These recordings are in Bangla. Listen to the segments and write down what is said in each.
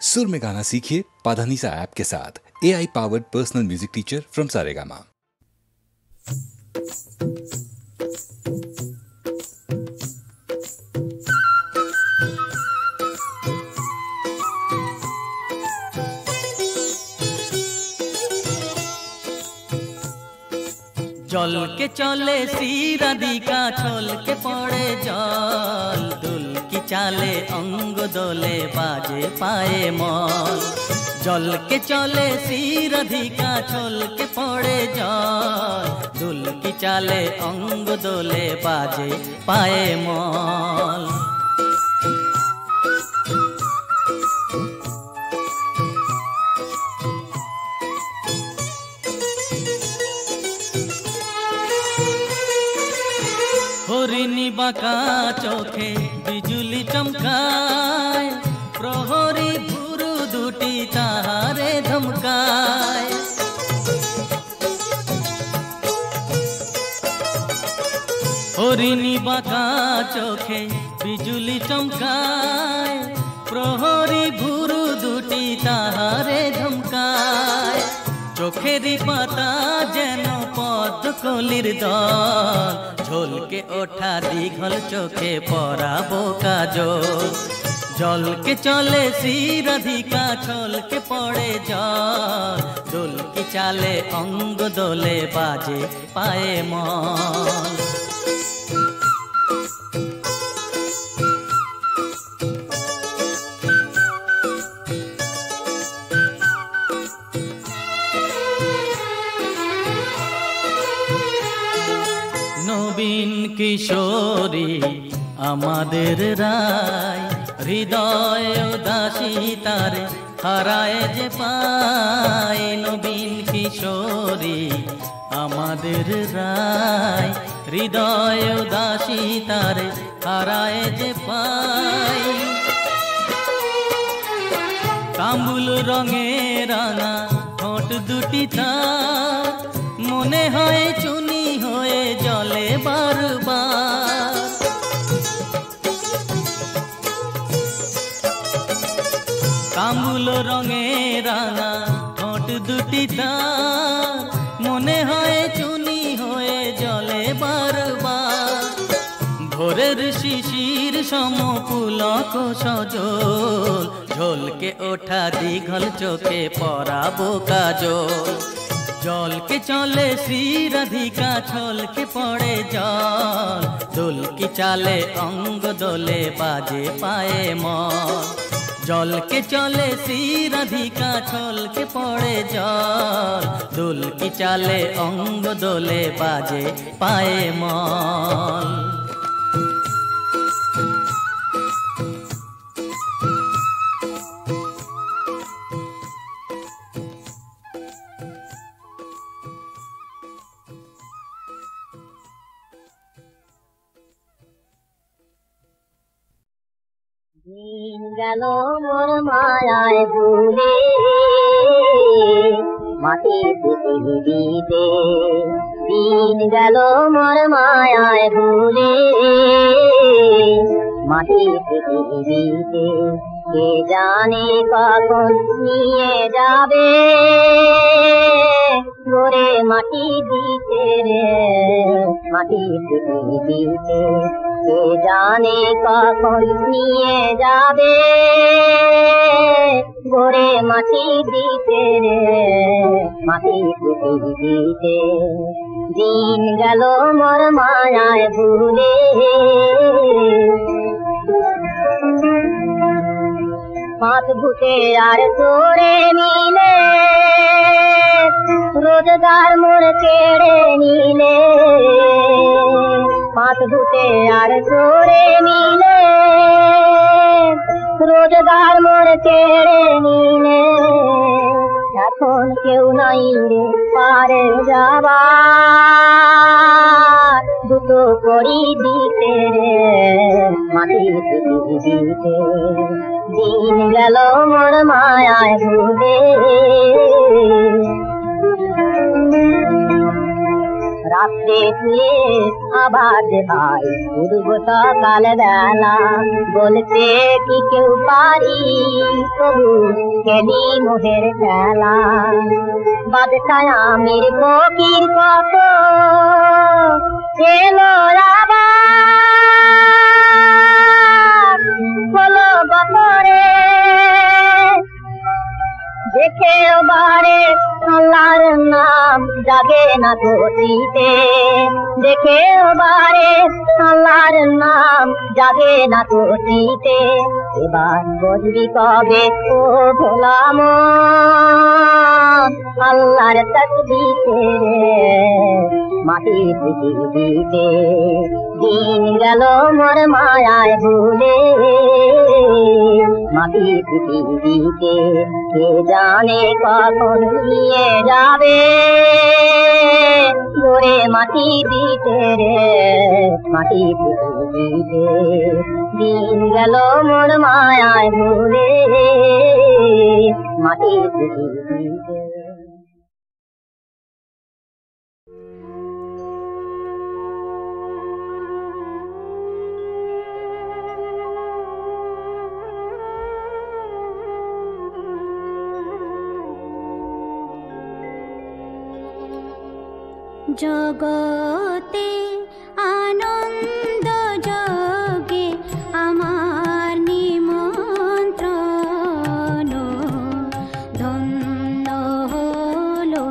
सुर में गाना सीखिए पाधानीसा ऐप के साथ। AI powered personal music teacher from Saregama. জল কে চলে শিরাধিকা ছল কে পড়ে জল দুল কি চালে অঙ্গ দোলে বাজে পায়ে মল জল কে চলে শিরাধিকা ছল কে পড়ে জল দুল কি চালে অঙ্গ দোলে বাজে পায়ে মল হরিণী বাঁকা চোখে বিজুলি চমকায় প্রহরী ভুরু দুটি তাহারে ধমকায় হরিণী বাঁকা চোখে বিজুলি চমকায় প্রহরী ভুরু দুটি তাহারে ধমকায় চোখেরই পাতা যেন পদ্মকলির দল ঝলকে ওঠা দীঘল চোখে পরাবো কাজল জলকে চলে শিরাধিকা ছলকে পড়ে জল দোল কি চালে অঙ্গ দোলে বাজে পায়ে মল নবীন কিশোরী আমাদের রায় হৃদয় উদাসী তারে হারায় যে পায় নবীন কিশোরী আমাদের রায় হৃদয় উদাসী তারে হারায় যে পায় কামুল রঙে রাঙা ঠোঁট দুটি তার মনে হয় চুনি হয়ে জলে বারবার কামুল রঙে রাঙা ঠোঁট দুটি তার মনে হয় চুনি হয়ে জলে বারবার ভোরের শিশির সম পুলক সজল ঝলকে ওঠা দীঘল চোখে পরাবো কাজল জলকে চলে শিরাধিকা ছলকে পড়ে জল দোল কি চালে অঙ্গ দোলে বাজে পায়ে মল জলকে চলে শিরাধিকা ছলকে পড়ে জল দোল কি চালে অঙ্গ দোলে বাজে পায়ে মল দিন গেল মোর মায়ায় ভুলে মাটির পৃথিবীতে দিন গেল মোর মায়ায় ভুলে মাটির পৃথিবীতে কে জানে কখন নিয়ে যাবে গোরে মাটি দিতে রে মাটির পৃথিবীতে কে জানে কখন নিয়ে যাবে গোরে মাটি দিতে রে মাটির পৃথিবীতে দিন গেল মোর মায়ায় ভুলে পাঁচ ভূতে আর তোরে মিলে রোজগার মোর কেড়ে নিলে পাঁচ ভূতে আর তোরে মিলে রোজগার মোর কেড়ে নিলে এখন কেউ নাই রে পারে যাবার দুটো করি দিতে রে মাটির পৃথিবীতে দিন গেল মোর মায়ায় ভুলে রাত্রে শুয়ে আবার যে ভাই উঠব সকাল বেলা বলতে কি কেউ পারি তবু খেলি মোহের খেলা বাদশায় আমির ফকির কত এলো আবার হলো বছরে দেখে বারে আল্লাহর নাম জাগে না গতিতে দেখে বারে আল্লাহর নাম জাগে না গতিতে এবার বুঝবি কবে ও ভোলা মন আল্লাহর তকদিরে মাটি পৃথিবীতে দিন গেল মোর মায়ায় ভুলে মাটি পৃথিবীতে কে জানে কখন নিয়ে যাবে গোরে মাটি দিতে রে মাটি পৃথিবীতে দিন গেল মোর মায়ায় ভুলে মাটি পৃথিবীতে জগতে আনন্দ যোগে আমার নিমন্ত্রণ ধন্য হলো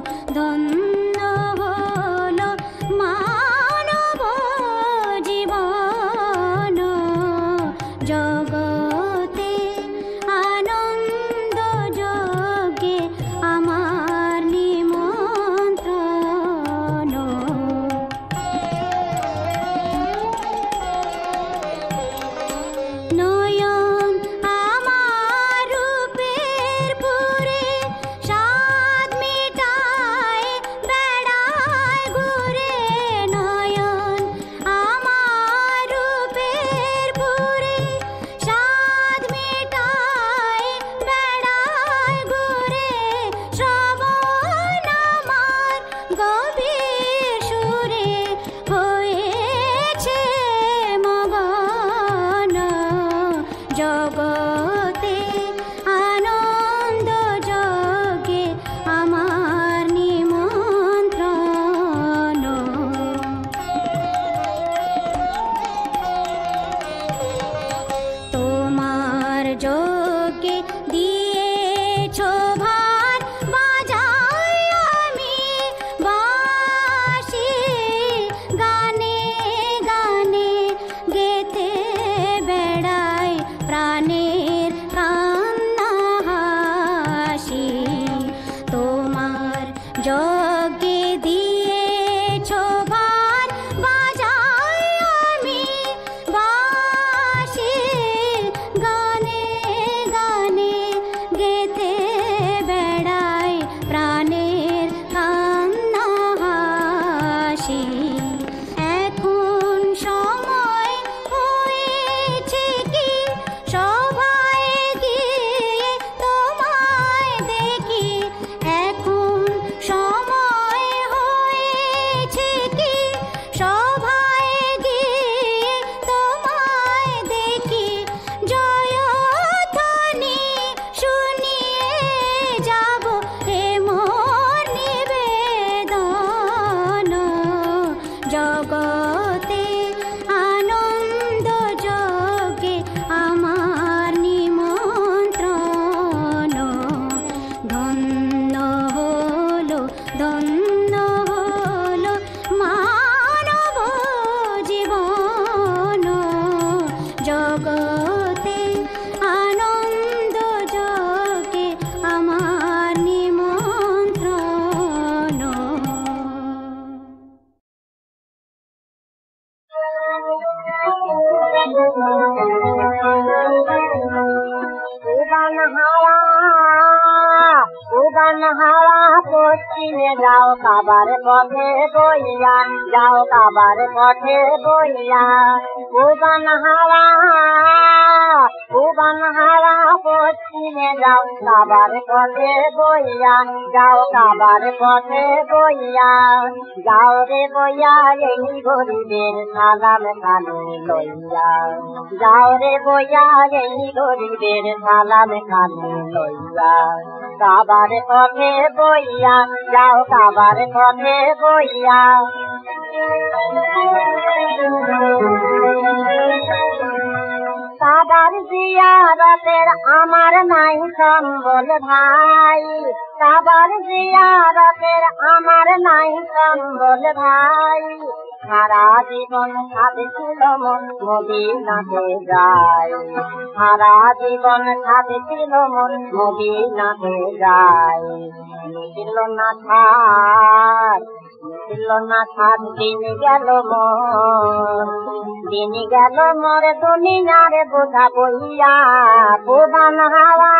মানব জীবন জগতে আনন্দ যোগে আমার নিমন্ত্রণ নয়ন আমার রূপের পুরে স্বাদ মিটায় বেড়ায় ঘুরে নয়ন আমার রূপের পুরে স্বাদ মিটায় বেড়ায় ঘুরে শ্রবণ আমার গভীর সুরে হয়েছে মগন জগতে আনন্দ যোগে আমার নিমন্ত্রণ তোমার যোগে দিয়েছ ভার বাজাই আমি বাঁশি গানে গানে গেতে বেড়াই প্রাণের কান্না হাসি তোমার যজ্ঞে দিয়েছ ভার বাজাই আমি বাঁশি গানে গানে গেতে বেড়াই প্রাণের কান্না হাসি এখন সময় হয়েছে কি সভায় গিয়ে তোমায় দেখি এখন সময় হয়েছে কি সভায় গিয়ে তোমায় দেখি জয়ধ্বনি শুনিয়ে যাব এ মোর নিবেদন জগতে আনন্দ যোগে আমার নিমন্ত্রণ ধন্য হলো মানব জীবন জগতে আনন্দ যোগে আমার নিমন্ত্রণ জীবন হারা উবান হাওয়া পশ্চিমে যাও কাবার পথে বইয়া, যাও কাবার পথে বইয়া। উবান হাওয়া পশ্চিমে যাও কাবার পথে বইয়া, যাও কাবার পথে বইয়া। যাও রে বইয়া এই গরিবের সালাম কানে লইয়া, যাও রে বইয়া এই গরিবের সালাম কানে লইয়া। কাবার পথে বইয়া, যাও কাবার পথে বইয়া। কাবার জিয়ারতের আমার নাই সম্বল ভাই, কাবার জিয়ারতের আমার নাই সম্বল ভাই। সারা জীবন সাধেছিল মন মদিনাতে যায়, সারা জীবন সাধেছিল মন মদিনাতে যায়। মিটিল না ছাড়, মিটিল না ছাড়, দিন গেল মন, দিন গেল মোর দুনিয়ার বোঝা বইয়া। উবান হাওয়া,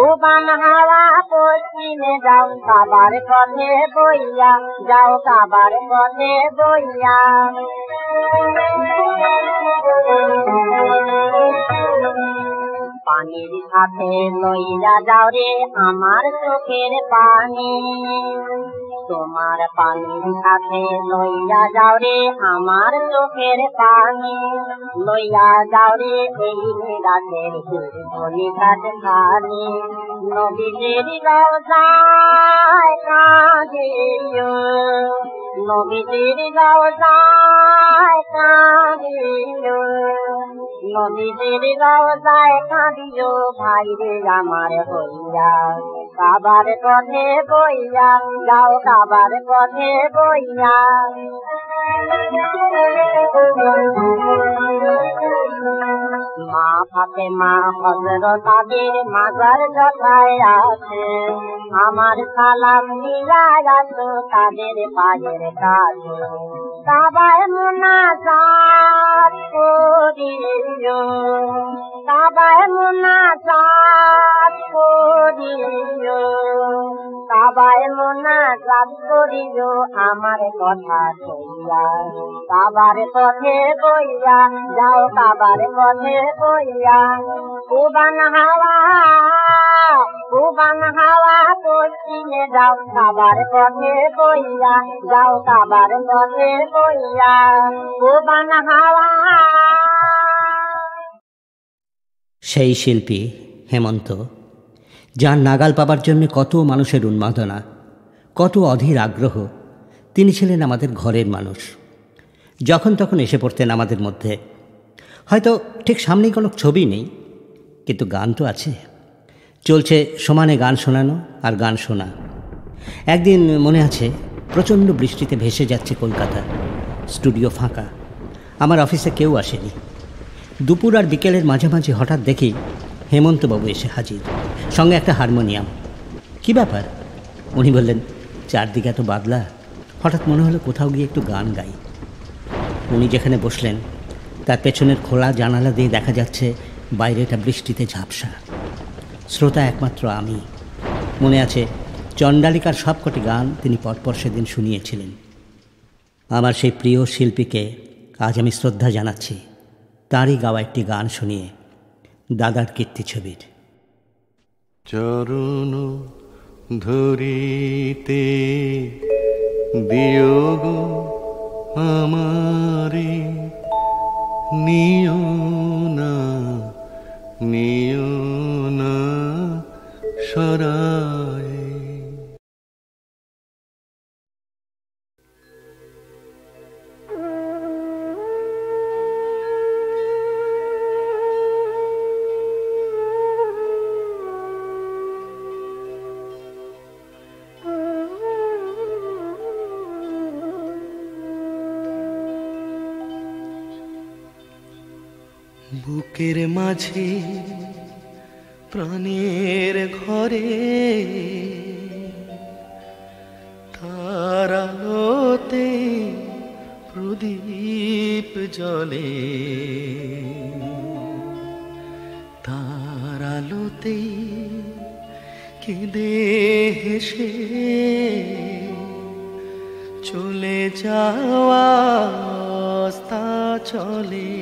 উবান হাওয়া পশ্চিমে যাও কাবার পথে বইয়া, যাও কাবার পথে বইয়া। পানির সাথে লইয়া যাও রে আমার চোখের পানি, তোমার পানির সাথে লইয়া যাও রে আমার চোখের পানি। লইয়া যাও রে এই গাছের গাছ খানি, নবীজির রওজায় কাঁদিও, নবীজির রওজায় কাঁদিও, নবীজির রওজায় কাঁদিও ভাই রে আমার হইয়া। কাবার পথে বইয়া, যাও কাবার পথে বইয়া। মা ফাতেমা হযরত আলীর মাজার কথায় আছে, আমার সালাম দিয়া আসো তাদের পায়ের কাছে। কাবায় মুনাজাত করিও, কাবায় মুনাজাত করিও, কাবায় মুনাজাত করিও আমার কথা কইয়া। কাবার পথে বইয়া, যাও কাবার পথে বইয়া। উবান হাওয়া, উবান হাওয়া পশ্চিমে যাও কাবার পথে বইয়া, যাও কাবার পথে বইয়া। উবান হাওয়া। সেই শিল্পী হেমন্ত, যার নাগাল পাবার জন্য কত মানুষের উন্মাদনা, কত অধীর আগ্রহ। তিনি ছিলেন আমাদের ঘরের মানুষ, যখন তখন এসে পড়তেন আমাদের মধ্যে। হয়তো ঠিক সামনেই কোনো ছবি নেই, কিন্তু গান তো আছে, চলছে সমানে গান শোনানো আর গান শোনা। একদিন মনে আছে, প্রচণ্ড বৃষ্টিতে ভেসে যাচ্ছে কলকাতা, স্টুডিও ফাঁকা, আমার অফিসে কেউ আসেনি। দুপুর আর বিকেলের মাঝামাঝি হঠাৎ দেখি হেমন্তবাবু এসে হাজির, সঙ্গে একটা হারমোনিয়াম। কি ব্যাপার? উনি বললেন, চারদিকে এত বাদলা, হঠাৎ মনে হলো কোথাও গিয়ে একটু গান গাই। উনি যেখানে বসলেন তার পেছনের খোলা জানালা দিয়ে দেখা যাচ্ছে বাইরেটা বৃষ্টিতে ঝাপসা। শ্রোতা একমাত্র আমি। মনে আছে, চণ্ডালিকার সবকটি গান তিনি পরপর সেদিন শুনিয়েছিলেন। আমার সেই প্রিয় শিল্পীকে আজ আমি শ্রদ্ধা জানাচ্ছি, তারই গাওয়া একটি গান শুনিয়ে, দাদার কীর্তি ছবির। চরণ ধরিতে দিও গো আমারে, নিও না, নিও না সরায়। বুকের মাঝে প্রাণের ঘরে তার আলোতে প্রদীপ জ্বলে, তার আলোতে কেঁদে হেসে চলে যাওয়া অবস্থা চলে,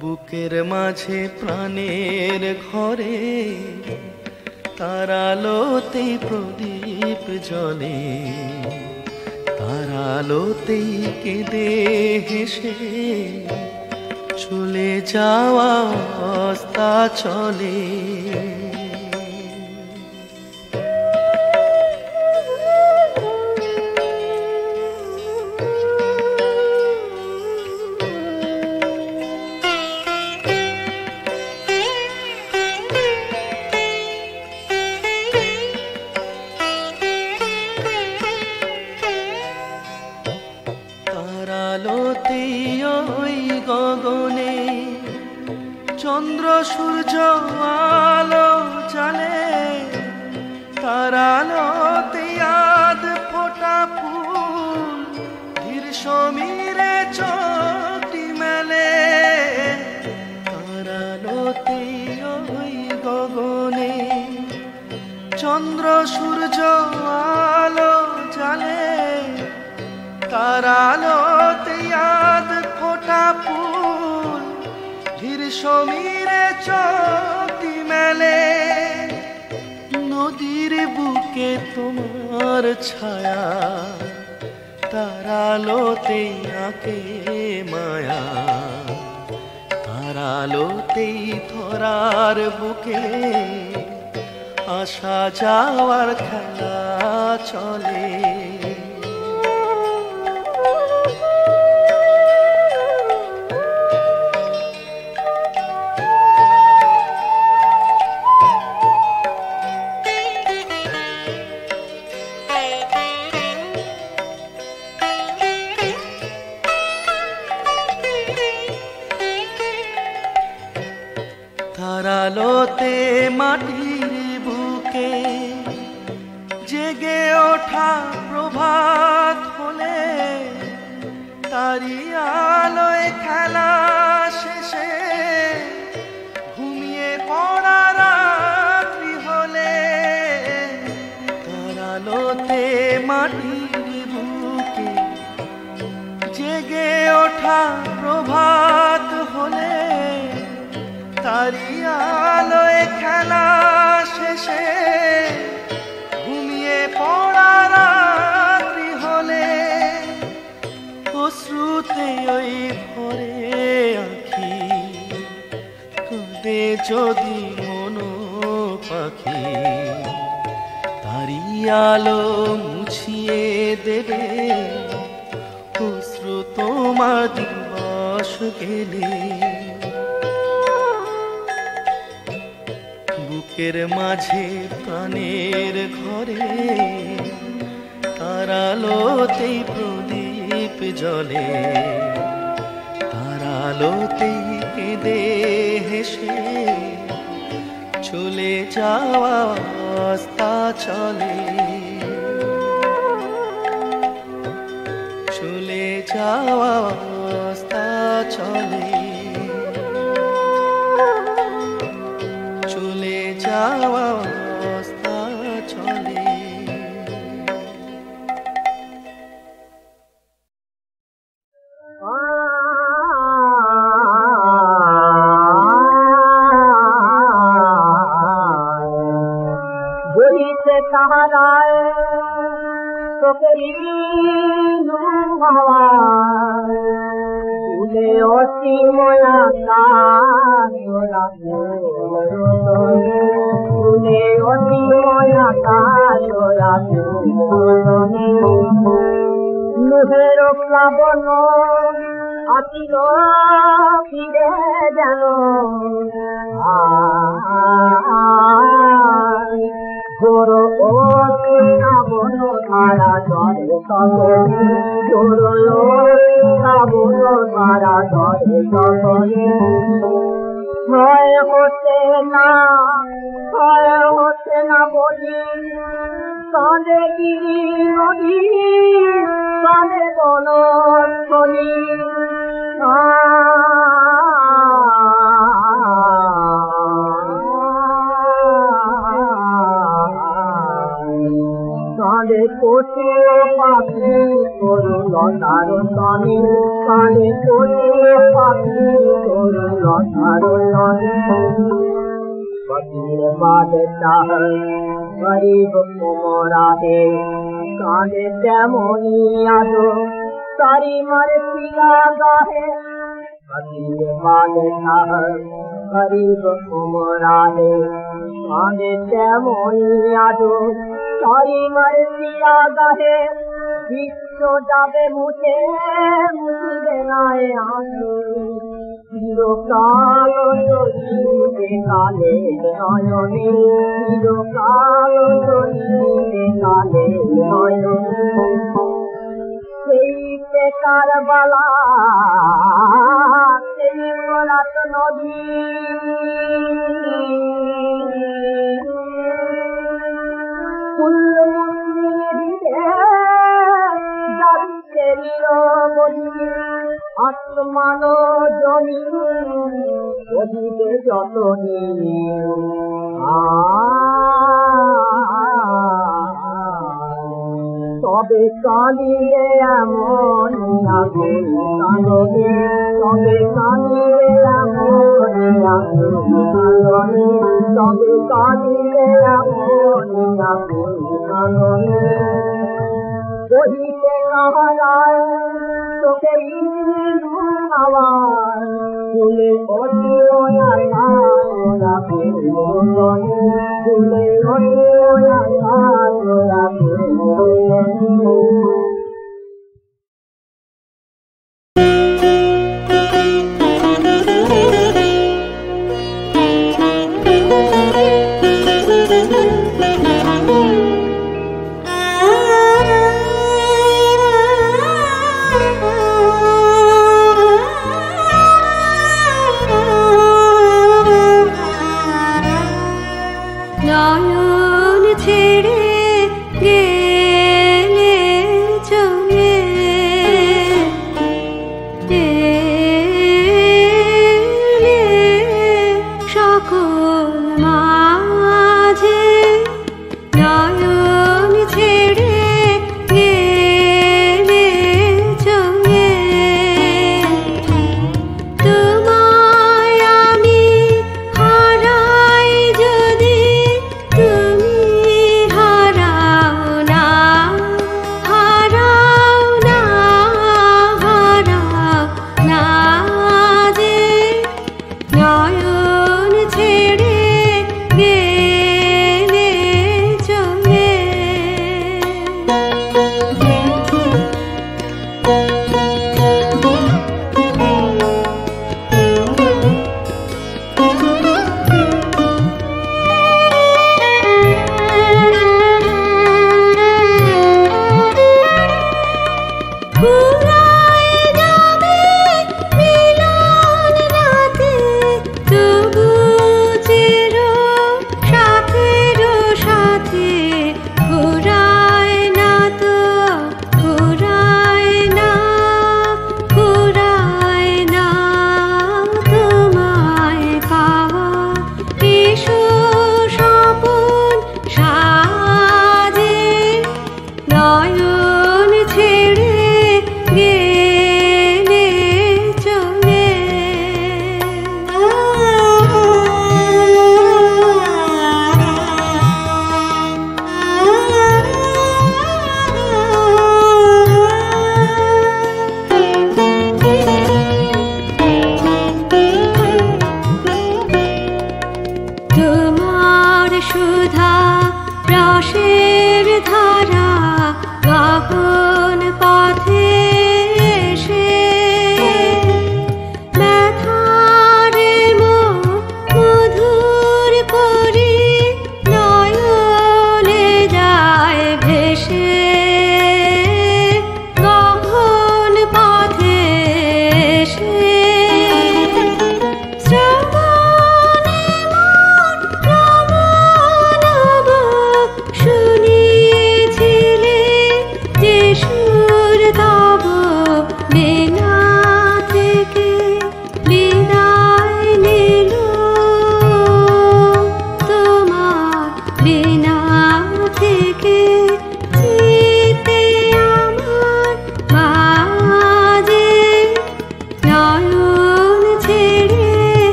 বুকের মাঝে প্রাণের ঘরে তার আলোতেই প্রদীপ জ্বলে, তার আলোতেই কেঁদে হেসে চলে যাওয়া অবস্থা চলে। চন্দ্র সূর্য আলো জ্বালে, তার আলোতে আধ ফোটা ফুল ধীর সমীরে চোখটি মেলে, তার আলোতে ওই গগনে চন্দ্র সূর্য আলো জ্বালে, তার আলোতে আধ ফোটা ফুল ধীর সমীরে চোখটি মেলে। নদীর বুকে তোমার ছায়া, তার আলোতেই আঁকে মায়া, তার আলোতেই ধরার বুকে আসা যাওয়ার খেলা চলে। তার আলোতে মাটির বুকে জেগে ওঠা প্রভাত হলে, তারি আলোয় খেলা শেষে ঘুমিয়ে পড়া রাত্রি হলে, তার আলোতে মাটির বুকে জেগে ওঠা প্রভাত হলে, তারি আলোয় খেলা শেষে ঘুমিয়ে পড়া রাত্রি হলে, অশ্রুতে ওই ভরে আঁখি কাঁদে যদি মন পাখি, তারি আলো মুছিয়ে দেবে অশ্রু তোমার দিবস গেলে। বুকের মাঝে প্রাণের ঘরে তার আলোতেই প্রদীপ জ্বলে, তার আলোতেই কেঁদে হেসে চলে যাওয়া অবস্থা চলে, চলে যাওয়া অবস্থা চলে, চলে যাওয়া অবস্থা চলে। বলিতে তাহারায় তোকেরি তুলে অসীময়া তুলে অসীময়া লোহের প্লাবন আসিল ফিরে যেন জোর ও শ্রাবণ ধারা ধরে সকলে, জোর ও শ্রাবণ ধারা ধরে সকলে, ভয় হচ্ছে না বলি কাঁদে গিরি নদী, কাঁদে বনস্থলী, পশু পাখি তরুলতার তনে কানে পশু পাখি তরুলতার তনে बदले बादे चाह गरीब कुमरा दे काने तेमोनी आदो सारी मरे पिया गाहे बदले बादे चाह गरीब कुमरा दे काने तेमोनी आदो सारी मरे पिया गाहे विश्व जाबे मुझे मुझे नाए आंसू চিরকাল চলিবে কালে নয়নে চিরকাল চলিবে কালে নয়নে সেই বেকার বালা সেই রাত নদী আসমান জমি ওদিকে যতনে তবে কাঁদিলে এমন আগুন কাঁদনে তবে কাঁদিলে এমন আগুন কাঁদনে তবে কাঁদিলে এমন আগুন কাঁদনে বহিতে কাহারায় তোকে আওয়াজ ফুলে ফুলে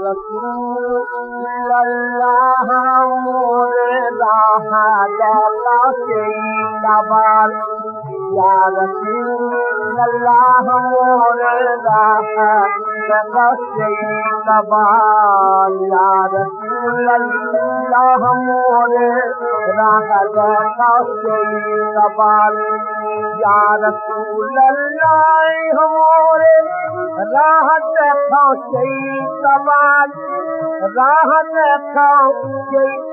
रसूल अल्लाह मोरे राह देता सबाल या रसूल अल्लाह मोरे राह देता सबाल या रसूल अल्लाह मोरे राह देता सबाल या रसूल अल्लाह मोरे राह देखा सबाल राह देखा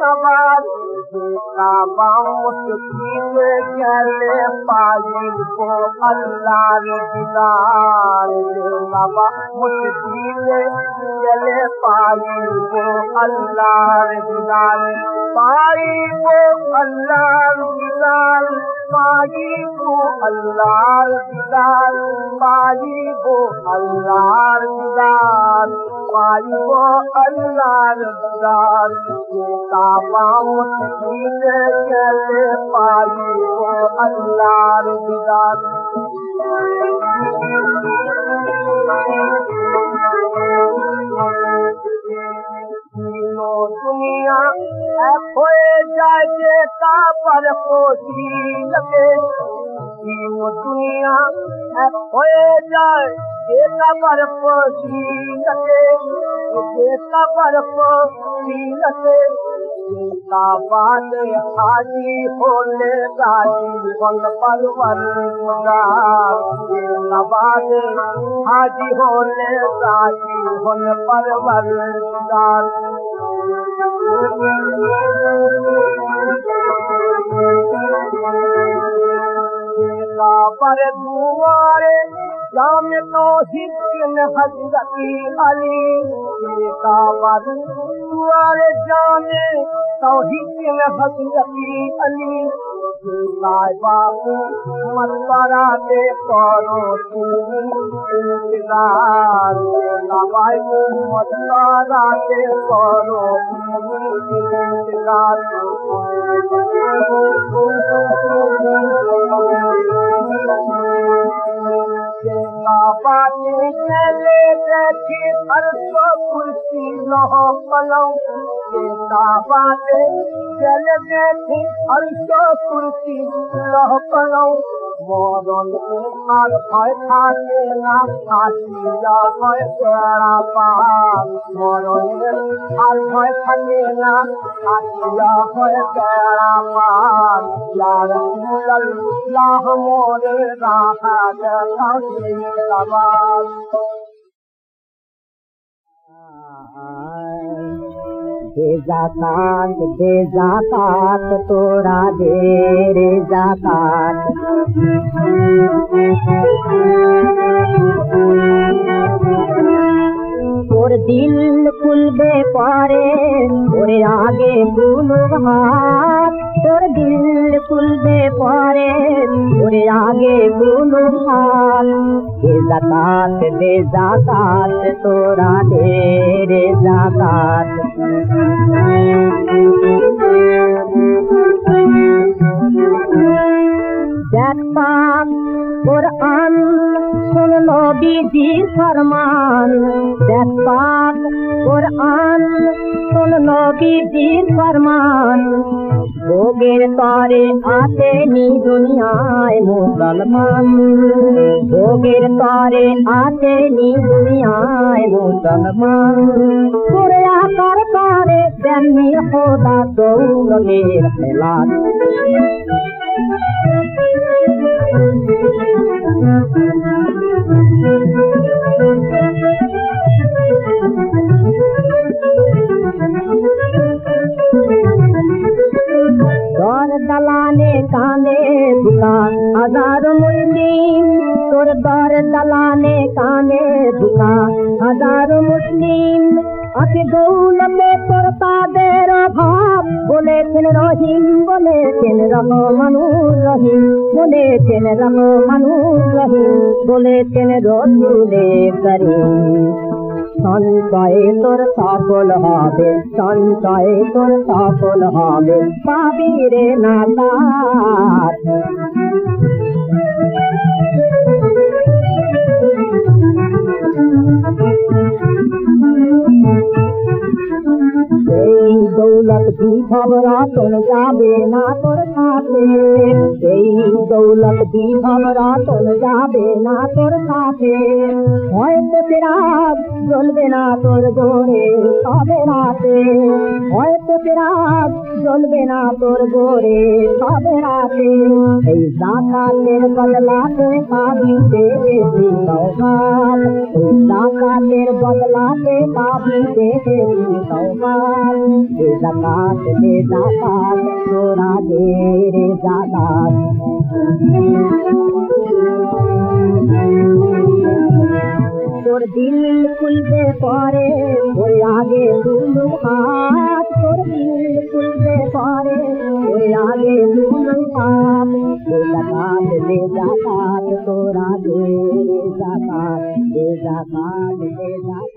सबाल काबा मुश्किल चले पाई को अल्लाह दीदार काबा मुश्किल चले पाई को अल्लाह दीदार पाई को अल्लाह दीदार पाई को अल्लाह दीदार पाई को अल्लाह दीदार पाई को अल्लाह दीदार काबा मुश्किल चले पाई को अल्लाह दीदार दुनिया खोए जाए का पर खोजी लगे दुनिया खोए जाए का पर खोजी लगे का पर खोजी लगे बात हाजी होने राजी बन परवर बात हाजी होने राजी बन परवर पर दुआरे जाम तो हिस्न हजरती अली पर दुआरे जाने तो हिस्न हजरती अली बाबू मत दे करो इंतजार बाबू मत दे करो इंतजार बातें चले बैठी परसों कुर्सी लहो पलौ बातें चले बैठी परसों कुर्सी लहो पलौ मोरन के मार भय खाते ना खातिया भय तेरा पार मोरन के मार भय खाते ना खातिया भय तेरा पार या रसूल अल्लाह मोरे राह देता सबाल दे जाकात तोरा दे रे जाकात तोर दिल खुलबे पारे तोरे आगे गुनो हाथ तोर दिल खुलबे पारे तोरे आगे गुनो हाथ दे जाकात तोरा दे रे जाकात पाक कुरान सुन लो बीजी फरमान पाक कुरान सुन लो बीजी फरमान लोगेर तारे आते नी दुनियाए मुसलमान लोगेर तारे आते नी दुनियाए मुसलमान कुरिया कर तारे जन्नी खुदा तो मेर खिलाफ दौर दलाने काने दुकान हजार मुस्लिम तोर दौर दलाने काने दुकान हजार मुस्लिम आके गौल में तोर ताबेर भाव बोले थिन रहीम बोले थिन रहो मनुर रहीम बोले थिन रहो मनुर रहीम बोले थिन रसूले करीम সঞ্চয়ে তোর সফল হবে সঞ্চয়ে তোর সফল হবে পাবি রে নাজাত বিভবরতন যাবে না তোর সাথে, এই দৌলত বিভবরতন যাবে না তোর সাথে। হয়তো চিরাগ জ্বলবে না তোর জোরে তবে রাতে, হয়তো চিরাগ জ্বলবে না তোর জোরে তবে রাতে। এই জাকাতের বদলাতে পাবি দেবী সৌগাত, এই জাকাতের বদলাতে পাবি দেবী সৌগাত। এ জাকাত তোরা দে রে জাকাত। তোর দিল খুলবে পরে ওই আগে দুলু হাত, তোর দিল খুলবে পরে ওই আগে দুলু হাত। দে জাকাত তোরা দে জাকাত, দে জাকাত, দে জাকাত।